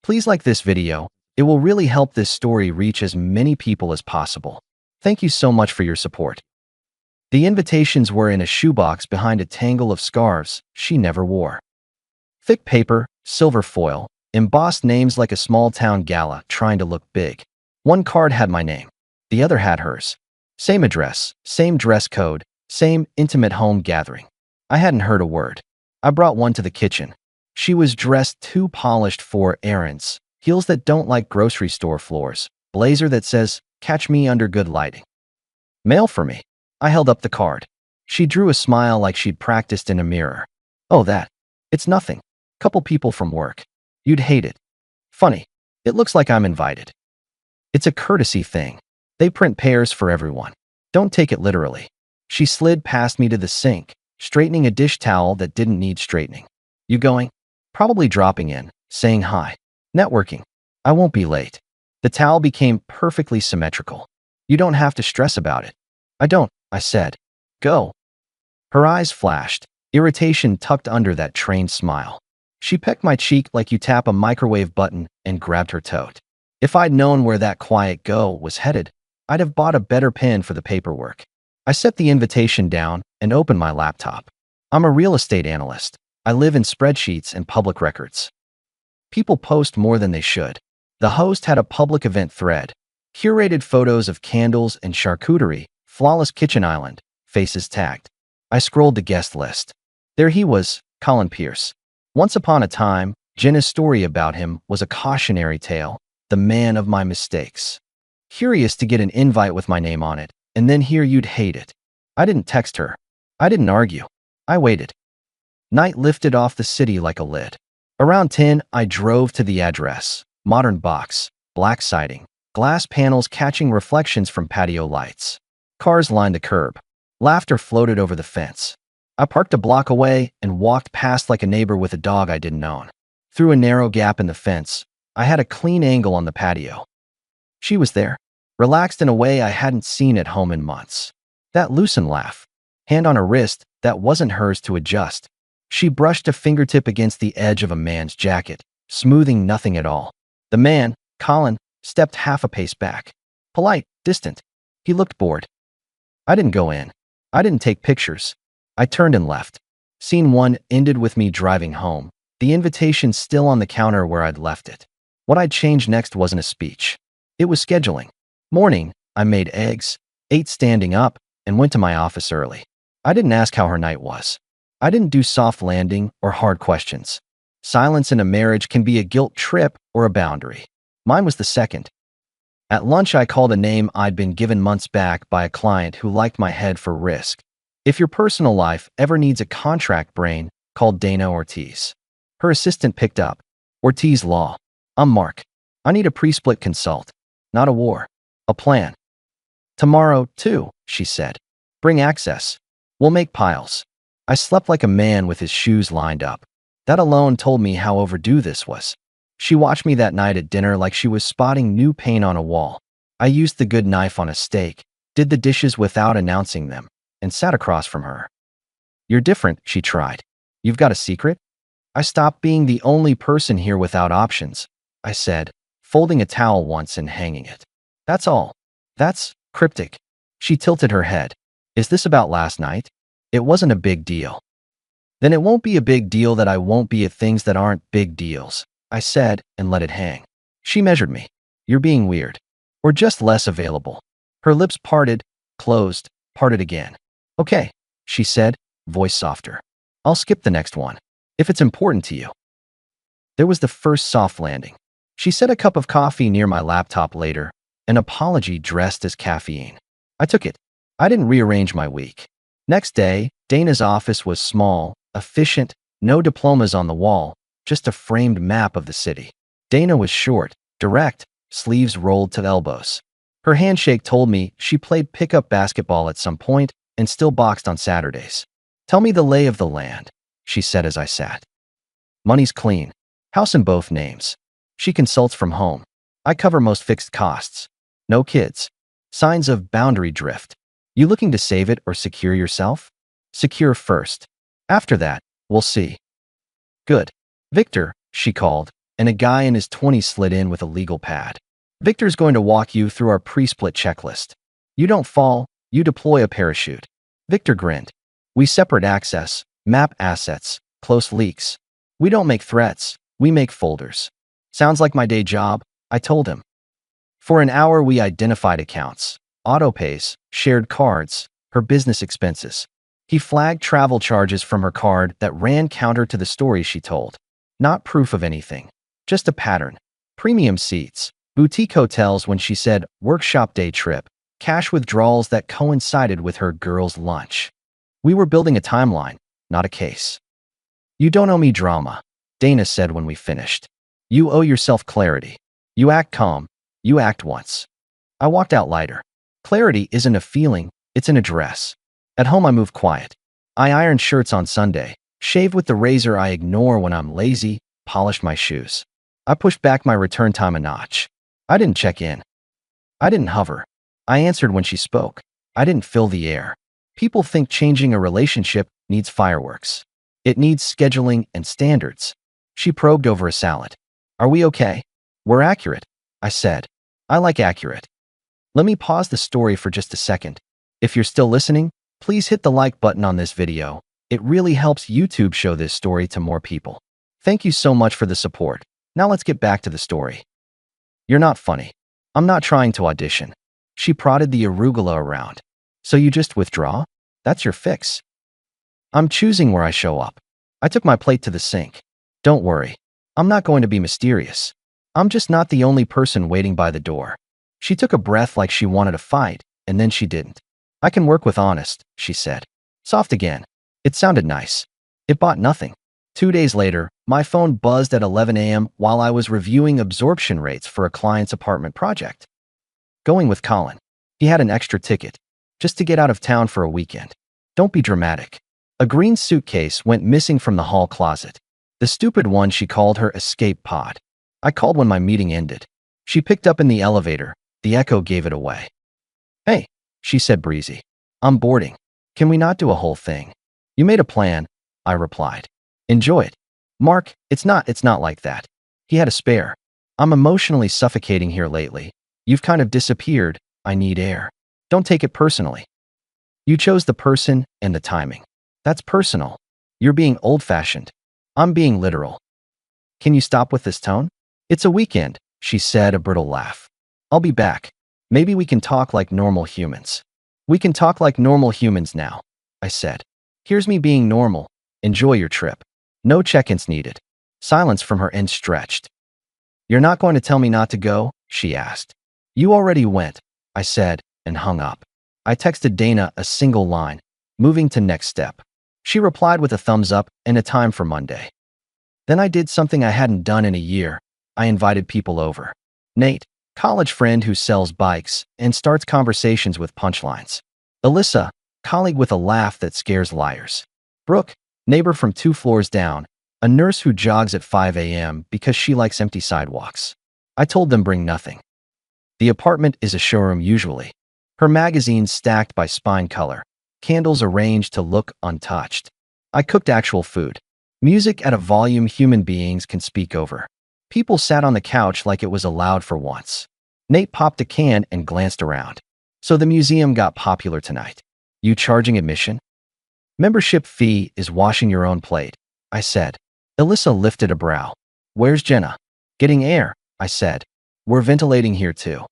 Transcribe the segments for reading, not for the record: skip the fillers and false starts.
Please like this video. It will really help this story reach as many people as possible. Thank you so much for your support. The invitations were in a shoebox behind a tangle of scarves she never wore. Thick paper, silver foil, embossed names like a small-town gala trying to look big. One card had my name. The other had hers. Same address, same dress code, same intimate home gathering. I hadn't heard a word. I brought one to the kitchen. She was dressed too polished for errands, heels that don't like grocery store floors, blazer that says, "Catch me under good lighting." Mail for me. I held up the card. She drew a smile like she'd practiced in a mirror. "Oh, that. It's nothing. Couple people from work. You'd hate it. Funny. It looks like I'm invited. It's a courtesy thing. They print pairs for everyone. Don't take it literally." She slid past me to the sink, straightening a dish towel that didn't need straightening. "You going?" "Probably dropping in, saying hi. Networking. I won't be late." The towel became perfectly symmetrical. "You don't have to stress about it." "I don't," I said. "Go." Her eyes flashed, irritation tucked under that trained smile. She pecked my cheek like you tap a microwave button and grabbed her tote. If I'd known where that quiet go was headed, I'd have bought a better pen for the paperwork. I set the invitation down and opened my laptop. I'm a real estate analyst. I live in spreadsheets and public records. People post more than they should. The host had a public event thread. Curated photos of candles and charcuterie, flawless kitchen island, faces tagged. I scrolled the guest list. There he was, Colin Pierce. Once upon a time, Jenna's story about him was a cautionary tale, the man of my mistakes. Curious to get an invite with my name on it, and then hear you'd hate it. I didn't text her. I didn't argue. I waited. Night lifted off the city like a lid. Around 10, I drove to the address. Modern box, black siding, glass panels catching reflections from patio lights. Cars lined the curb. Laughter floated over the fence. I parked a block away and walked past like a neighbor with a dog I didn't own. Through a narrow gap in the fence, I had a clean angle on the patio. She was there, relaxed in a way I hadn't seen at home in months. That loosened laugh. Hand on her wrist that wasn't hers to adjust. She brushed a fingertip against the edge of a man's jacket, smoothing nothing at all. The man, Colin, stepped half a pace back. Polite, distant. He looked bored. I didn't go in. I didn't take pictures. I turned and left. Scene 1 ended with me driving home, the invitation still on the counter where I'd left it. What I'd change next wasn't a speech. It was scheduling. Morning, I made eggs, ate standing up, and went to my office early. I didn't ask how her night was. I didn't do soft landing or hard questions. Silence in a marriage can be a guilt trip or a boundary. Mine was the second. At lunch, I called a name I'd been given months back by a client who liked my head for risk. If your personal life ever needs a contract brain, call Dana Ortiz. Her assistant picked up. Ortiz Law. I'm Mark. I need a pre-split consult. Not a war. A plan. Tomorrow, too, she said. Bring access. We'll make piles. I slept like a man with his shoes lined up. That alone told me how overdue this was. She watched me that night at dinner like she was spotting new paint on a wall. I used the good knife on a steak, did the dishes without announcing them, and sat across from her. You're different, she tried. You've got a secret? I stopped being the only person here without options, I said, folding a towel once and hanging it. That's all. That's cryptic. She tilted her head. Is this about last night? It wasn't a big deal. Then it won't be a big deal that I won't be at things that aren't big deals, I said and let it hang. She measured me. You're being weird. Or just less available. Her lips parted, closed, parted again. Okay, she said, voice softer. I'll skip the next one, if it's important to you. There was the first soft landing. She set a cup of coffee near my laptop later, an apology dressed as caffeine. I took it. I didn't rearrange my week. Next day, Dana's office was small, efficient, no diplomas on the wall, just a framed map of the city. Dana was short, direct, sleeves rolled to elbows. Her handshake told me she played pickup basketball at some point and still boxed on Saturdays. Tell me the lay of the land, she said as I sat. Money's clean. House in both names. She consults from home. I cover most fixed costs. No kids. Signs of boundary drift. You looking to save it or secure yourself? Secure first. After that, we'll see. Good. Victor, she called, and a guy in his 20s slid in with a legal pad. Victor's going to walk you through our pre-split checklist. You don't fall, you deploy a parachute. Victor grinned. We separate access, map assets, close leaks. We don't make threats, we make folders. Sounds like my day job, I told him. For an hour we identified accounts, autopays, shared cards, her business expenses. He flagged travel charges from her card that ran counter to the story she told. Not proof of anything, just a pattern. Premium seats, boutique hotels when she said workshop day trip, cash withdrawals that coincided with her girl's lunch. We were building a timeline, not a case. You don't owe me drama, Dana said when we finished. You owe yourself clarity. You act calm, you act once. I walked out lighter. Clarity isn't a feeling, it's an address. At home I move quiet. I iron shirts on Sunday, shave with the razor I ignore when I'm lazy, polish my shoes. I pushed back my return time a notch. I didn't check in. I didn't hover. I answered when she spoke. I didn't fill the air. People think changing a relationship needs fireworks. It needs scheduling and standards. She probed over a salad. Are we okay? We're accurate, I said. I like accurate. Let me pause the story for just a second. If you're still listening, please hit the like button on this video. It really helps YouTube show this story to more people. Thank you so much for the support. Now let's get back to the story. You're not funny. I'm not trying to audition. She prodded the arugula around. So you just withdraw? That's your fix. I'm choosing where I show up. I took my plate to the sink. Don't worry. I'm not going to be mysterious. I'm just not the only person waiting by the door. She took a breath like she wanted to fight, and then she didn't. I can work with honest, she said. Soft again. It sounded nice. It bought nothing. 2 days later, my phone buzzed at 11 a.m. while I was reviewing absorption rates for a client's apartment project. Going with Colin. He had an extra ticket, just to get out of town for a weekend. Don't be dramatic. A green suitcase went missing from the hall closet. The stupid one she called her escape pod. I called when my meeting ended. She picked up in the elevator. The echo gave it away. Hey, she said breezy. I'm boarding. Can we not do a whole thing? You made a plan, I replied. Enjoy it. Mark, it's not like that. He had a spare. I'm emotionally suffocating here lately. You've kind of disappeared. I need air. Don't take it personally. You chose the person and the timing. That's personal. You're being old-fashioned. I'm being literal. Can you stop with this tone? It's a weekend, she said, a brittle laugh. I'll be back. Maybe we can talk like normal humans. We can talk like normal humans now, I said. Here's me being normal. Enjoy your trip. No check-ins needed. Silence from her end stretched. You're not going to tell me not to go? She asked. You already went, I said, and hung up. I texted Dana a single line, moving to next step. She replied with a thumbs up and a time for Monday. Then I did something I hadn't done in a year. I invited people over. Nate, college friend who sells bikes and starts conversations with punchlines. Alyssa, colleague with a laugh that scares liars. Brooke, neighbor from 2 floors down, a nurse who jogs at 5 a.m. because she likes empty sidewalks. I told them bring nothing. The apartment is a showroom usually. Her magazines stacked by spine color. Candles arranged to look untouched. I cooked actual food. Music at a volume human beings can speak over. People sat on the couch like it was allowed for once. Nate popped a can and glanced around. So the museum got popular tonight. You charging admission? Membership fee is washing your own plate, I said. Alyssa lifted a brow. Where's Jenna? Getting air, I said. We're ventilating here too.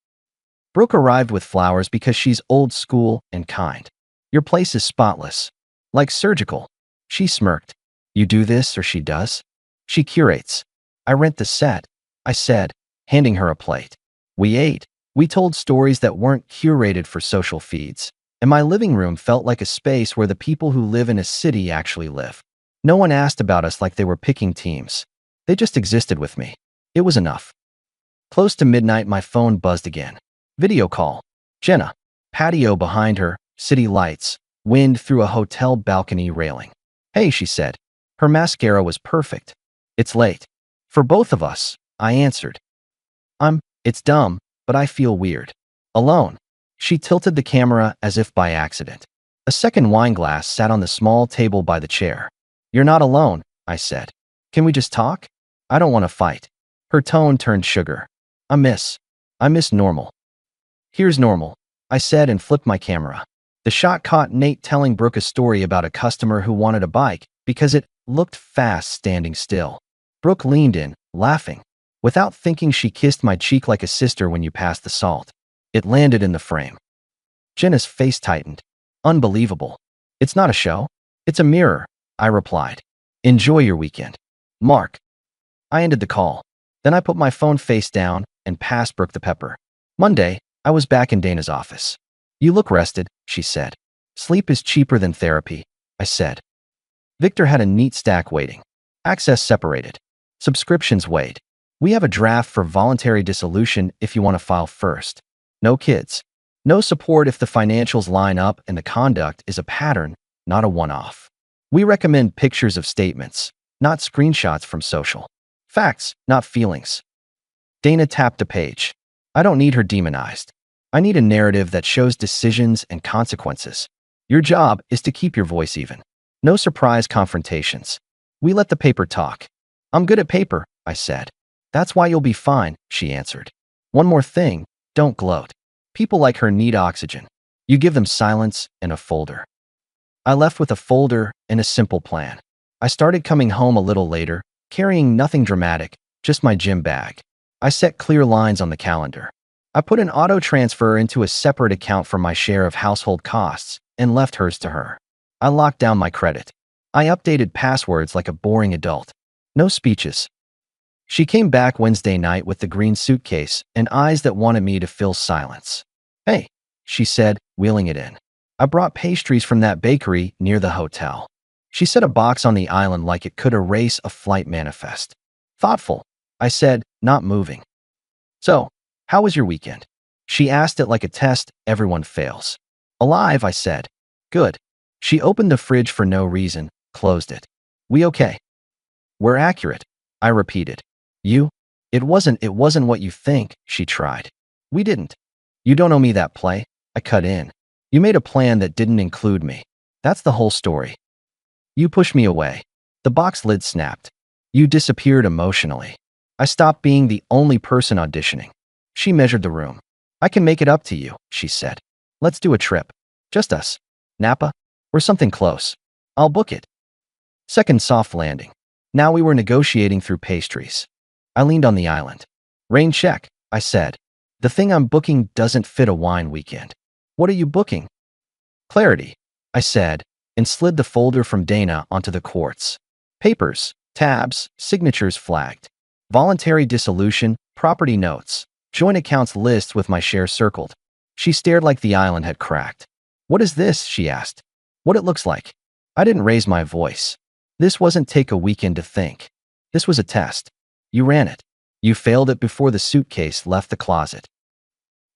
Brooke arrived with flowers because she's old school and kind. Your place is spotless. Like surgical. She smirked. You do this or she does? She curates. I rent the set, I said, handing her a plate. We ate. We told stories that weren't curated for social feeds. And my living room felt like a space where the people who live in a city actually live. No one asked about us like they were picking teams. They just existed with me. It was enough. Close to midnight, my phone buzzed again. Video call. Jenna. Patio behind her, city lights, wind through a hotel balcony railing. Hey, she said. Her mascara was perfect. It's late. For both of us, I answered. It's dumb, but I feel weird. Alone. She tilted the camera as if by accident. A second wine glass sat on the small table by the chair. You're not alone, I said. Can we just talk? I don't want to fight. Her tone turned sugar. I miss normal. Here's normal, I said and flipped my camera. The shot caught Nate telling Brooke a story about a customer who wanted a bike because it looked fast standing still. Brooke leaned in, laughing. Without thinking, she kissed my cheek like a sister when you pass the salt. It landed in the frame. Jenna's face tightened. Unbelievable. It's not a show. It's a mirror, I replied. Enjoy your weekend. Mark. I ended the call. Then I put my phone face down and passed Brooke the pepper. Monday, I was back in Dana's office. You look rested, she said. Sleep is cheaper than therapy, I said. Victor had a neat stack waiting. Access separated. Subscriptions wait. We have a draft for voluntary dissolution if you want to file first. No kids. No support if the financials line up and the conduct is a pattern, not a one-off. We recommend pictures of statements, not screenshots from social. Facts, not feelings. Dana tapped a page. I don't need her demonized. I need a narrative that shows decisions and consequences. Your job is to keep your voice even. No surprise confrontations. We let the paper talk. I'm good at paper, I said. That's why you'll be fine, she answered. One more thing, don't gloat. People like her need oxygen. You give them silence and a folder. I left with a folder and a simple plan. I started coming home a little later, carrying nothing dramatic, just my gym bag. I set clear lines on the calendar. I put an auto transfer into a separate account for my share of household costs and left hers to her. I locked down my credit. I updated passwords like a boring adult. No speeches. She came back Wednesday night with the green suitcase and eyes that wanted me to fill silence. Hey, she said, wheeling it in. I brought pastries from that bakery near the hotel. She set a box on the island like it could erase a flight manifest. Thoughtful, I said, not moving. So, how was your weekend? She asked it like a test everyone fails. Alive, I said. Good. She opened the fridge for no reason, closed it. We okay? We're accurate, I repeated. You? It wasn't what you think, she tried. We didn't. You don't owe me that play, I cut in. You made a plan that didn't include me. That's the whole story. You pushed me away. The box lid snapped. You disappeared emotionally. I stopped being the only person auditioning. She measured the room. I can make it up to you, she said. Let's do a trip. Just us. Napa? Or something close. I'll book it. Second soft landing. Now we were negotiating through pastries. I leaned on the island. Rain check, I said. The thing I'm booking doesn't fit a wine weekend. What are you booking? Clarity, I said, and slid the folder from Dana onto the quartz. Papers, tabs, signatures flagged. Voluntary dissolution, property notes, joint accounts list with my share circled. She stared like the island had cracked. What is this? She asked. What it looks like. I didn't raise my voice. This wasn't take a weekend to think. This was a test. You ran it. You failed it before the suitcase left the closet.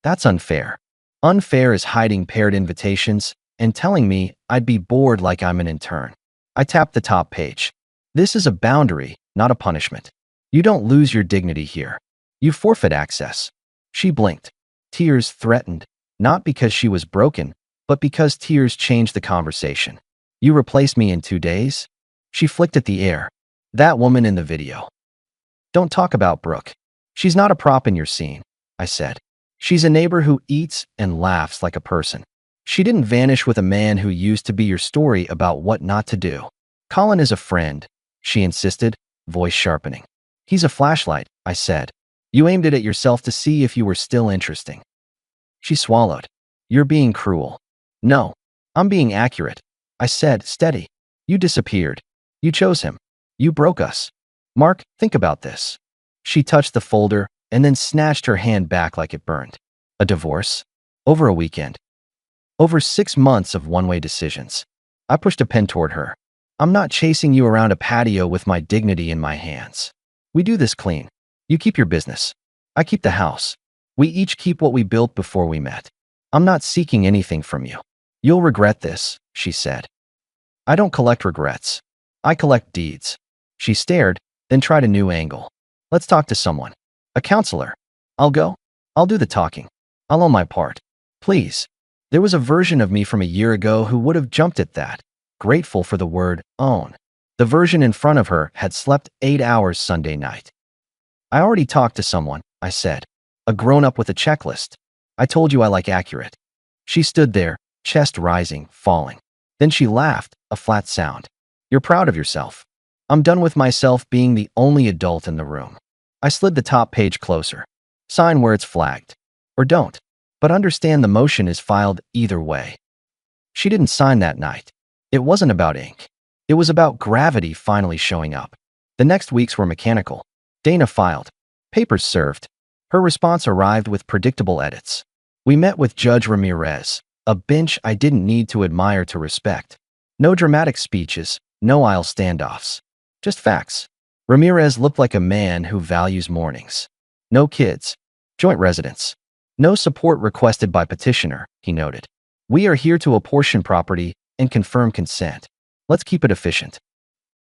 That's unfair. Unfair is hiding paired invitations and telling me I'd be bored like I'm an intern. I tapped the top page. This is a boundary, not a punishment. You don't lose your dignity here. You forfeit access. She blinked. Tears threatened, not because she was broken, but because tears changed the conversation. You replaced me in 2 days? She flicked at the air. That woman in the video. Don't talk about Brooke. She's not a prop in your scene, I said. She's a neighbor who eats and laughs like a person. She didn't vanish with a man who used to be your story about what not to do. Colin is a friend, she insisted, voice sharpening. He's a flashlight, I said. You aimed it at yourself to see if you were still interesting. She swallowed. You're being cruel. No, I'm being accurate, I said, steady. You disappeared. You chose him. You broke us. Mark, think about this. She touched the folder and then snatched her hand back like it burned. A divorce? Over a weekend. Over 6 months of one-way decisions. I pushed a pen toward her. I'm not chasing you around a patio with my dignity in my hands. We do this clean. You keep your business. I keep the house. We each keep what we built before we met. I'm not seeking anything from you. You'll regret this, she said. I don't collect regrets. I collect deeds. She stared, then tried a new angle. Let's talk to someone. A counselor. I'll go. I'll do the talking. I'll own my part. Please. There was a version of me from a year ago who would have jumped at that, grateful for the word own. The version in front of her had slept 8 hours Sunday night. I already talked to someone, I said. A grown-up with a checklist. I told you I like accurate. She stood there, chest rising, falling. Then she laughed, a flat sound. You're proud of yourself. I'm done with myself being the only adult in the room. I slid the top page closer. Sign where it's flagged. Or don't. But understand the motion is filed either way. She didn't sign that night. It wasn't about ink. It was about gravity finally showing up. The next weeks were mechanical. Dana filed. Papers served. Her response arrived with predictable edits. We met with Judge Ramirez, a bench I didn't need to admire to respect. No dramatic speeches, no aisle standoffs. Just facts. Ramirez looked like a man who values mornings. No kids. Joint residence. No support requested by petitioner, he noted. We are here to apportion property and confirm consent. Let's keep it efficient.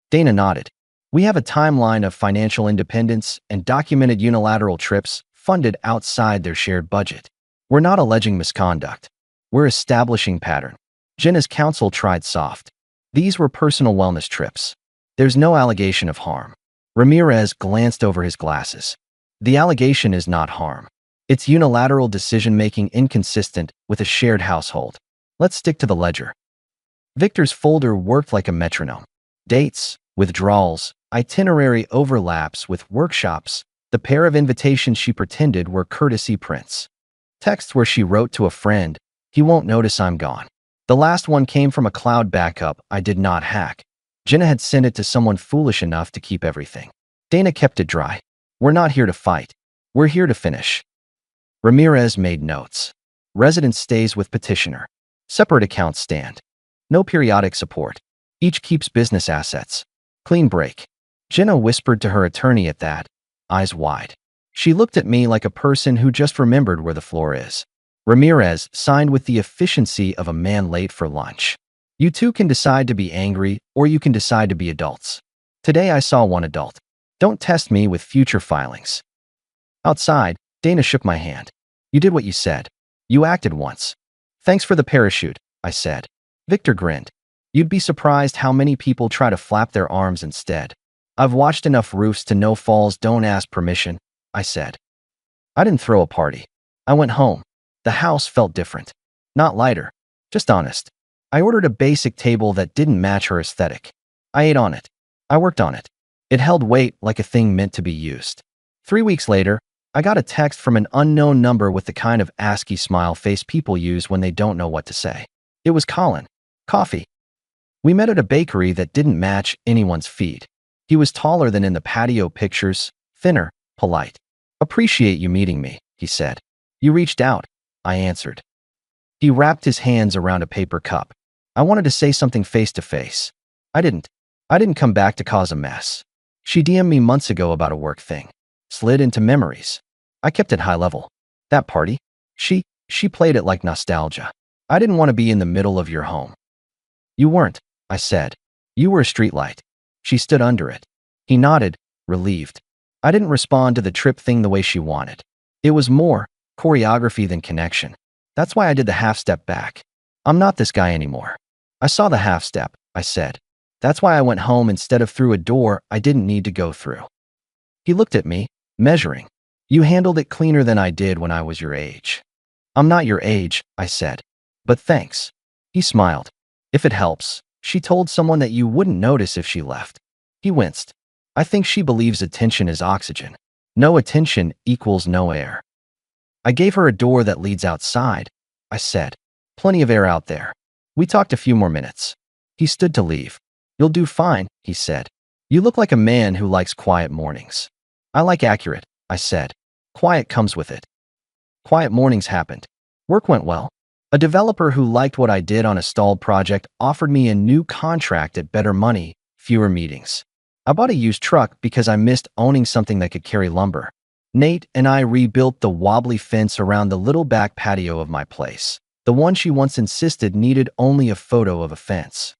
Dana nodded. We have a timeline of financial independence and documented unilateral trips funded outside their shared budget. We're not alleging misconduct. We're establishing pattern. Jenna's counsel tried soft. These were personal wellness trips. There's no allegation of harm. Ramirez glanced over his glasses. The allegation is not harm. It's unilateral decision-making inconsistent with a shared household. Let's stick to the ledger. Victor's folder worked like a metronome. Dates, withdrawals, itinerary overlaps with workshops. The pair of invitations she pretended were courtesy prints. Texts where she wrote to a friend, he won't notice I'm gone. The last one came from a cloud backup I did not hack. Jenna had sent it to someone foolish enough to keep everything. Dana kept it dry. We're not here to fight. We're here to finish. Ramirez made notes. Residence stays with petitioner. Separate accounts stand. No periodic support. Each keeps business assets. Clean break. Jenna whispered to her attorney at that, eyes wide. She looked at me like a person who just remembered where the floor is. Ramirez signed with the efficiency of a man late for lunch. You two can decide to be angry, or you can decide to be adults. Today I saw one adult. Don't test me with future filings. Outside, Dana shook my hand. You did what you said. You acted once. Thanks for the parachute, I said. Victor grinned. You'd be surprised how many people try to flap their arms instead. I've watched enough roofs to know falls don't ask permission, I said. I didn't throw a party. I went home. The house felt different. Not lighter, just honest. I ordered a basic table that didn't match her aesthetic. I ate on it. I worked on it. It held weight like a thing meant to be used. 3 weeks later, I got a text from an unknown number with the kind of ASCII smile face people use when they don't know what to say. It was Colin. Coffee. We met at a bakery that didn't match anyone's feed. He was taller than in the patio pictures, thinner, polite. Appreciate you meeting me, he said. You reached out, I answered. He wrapped his hands around a paper cup. I wanted to say something face to face. I didn't come back to cause a mess. She DM'd me months ago about a work thing. Slid into memories. I kept it high level. That party? She played it like nostalgia. I didn't want to be in the middle of your home. You weren't, I said. You were a streetlight. She stood under it. He nodded, relieved. I didn't respond to the trip thing the way she wanted. It was more choreography than connection. That's why I did the half step back. I'm not this guy anymore. I saw the half step, I said. That's why I went home instead of through a door I didn't need to go through. He looked at me, measuring. You handled it cleaner than I did when I was your age. I'm not your age, I said. But thanks. He smiled. If it helps, she told someone that you wouldn't notice if she left. He winced. I think she believes attention is oxygen. No attention equals no air. I gave her a door that leads outside, I said. Plenty of air out there. We talked a few more minutes. He stood to leave. You'll do fine, he said. You look like a man who likes quiet mornings. I like accurate, I said. Quiet comes with it. Quiet mornings happened. Work went well. A developer who liked what I did on a stalled project offered me a new contract at better money, fewer meetings. I bought a used truck because I missed owning something that could carry lumber. Nate and I rebuilt the wobbly fence around the little back patio of my place. The one she once insisted needed only a photo of a fence.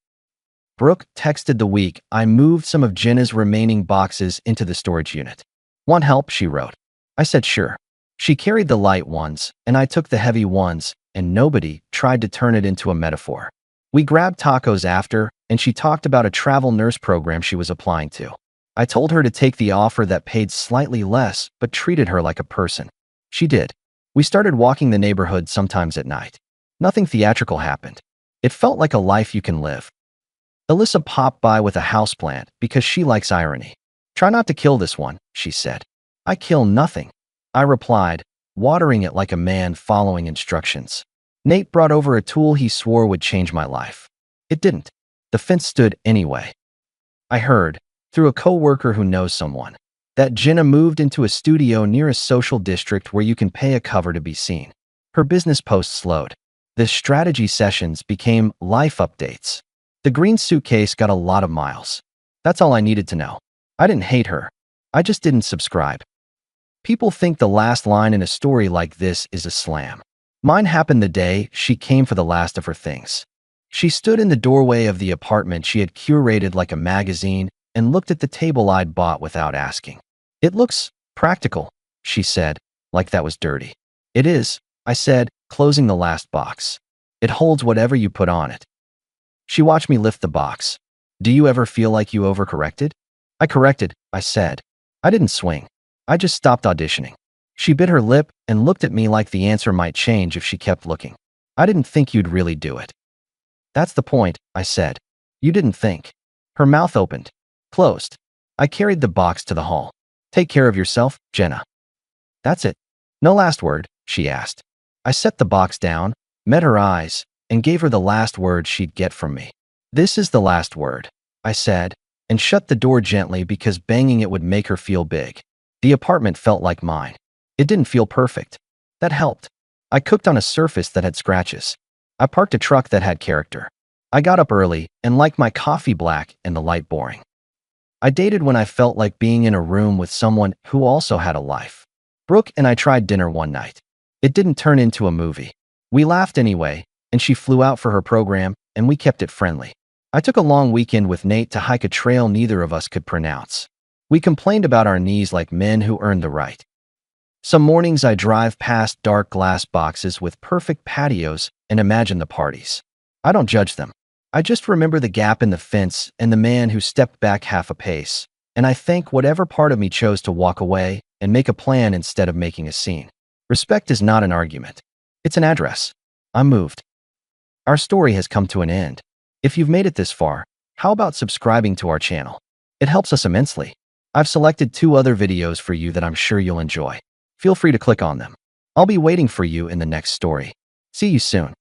Brooke texted the week I moved some of Jenna's remaining boxes into the storage unit. Want help, she wrote. I said sure. She carried the light ones, and I took the heavy ones, and nobody tried to turn it into a metaphor. We grabbed tacos after, and she talked about a travel nurse program she was applying to. I told her to take the offer that paid slightly less but treated her like a person. She did. We started walking the neighborhood sometimes at night. Nothing theatrical happened. It felt like a life you can live. Alyssa popped by with a houseplant because she likes irony. Try not to kill this one, she said. I kill nothing, I replied, watering it like a man following instructions. Nate brought over a tool he swore would change my life. It didn't. The fence stood anyway. I heard, through a co-worker who knows someone, that Jenna moved into a studio near a social district where you can pay a cover to be seen. Her business posts slowed. The strategy sessions became life updates. The green suitcase got a lot of miles. That's all I needed to know. I didn't hate her. I just didn't subscribe. People think the last line in a story like this is a slam. Mine happened the day she came for the last of her things. She stood in the doorway of the apartment she had curated like a magazine and looked at the table I'd bought without asking. It looks practical, she said, like that was dirty. It is, I said, closing the last box. It holds whatever you put on it. She watched me lift the box. Do you ever feel like you overcorrected? I corrected, I said. I didn't swing. I just stopped auditioning. She bit her lip and looked at me like the answer might change if she kept looking. I didn't think you'd really do it. That's the point, I said. You didn't think. Her mouth opened. Closed. I carried the box to the hall. Take care of yourself, Jenna. That's it. No last word, she asked. I set the box down, met her eyes, and gave her the last word she'd get from me. This is the last word, I said, and shut the door gently because banging it would make her feel big. The apartment felt like mine. It didn't feel perfect. That helped. I cooked on a surface that had scratches. I parked a truck that had character. I got up early and liked my coffee black and the light boring. I dated when I felt like being in a room with someone who also had a life. Brooke and I tried dinner one night. It didn't turn into a movie. We laughed anyway, and she flew out for her program, and we kept it friendly. I took a long weekend with Nate to hike a trail neither of us could pronounce. We complained about our knees like men who earned the right. Some mornings I drive past dark glass boxes with perfect patios and imagine the parties. I don't judge them. I just remember the gap in the fence and the man who stepped back half a pace, and I thank whatever part of me chose to walk away and make a plan instead of making a scene. Respect is not an argument. It's an address. I'm moved. Our story has come to an end. If you've made it this far, how about subscribing to our channel? It helps us immensely. I've selected 2 other videos for you that I'm sure you'll enjoy. Feel free to click on them. I'll be waiting for you in the next story. See you soon.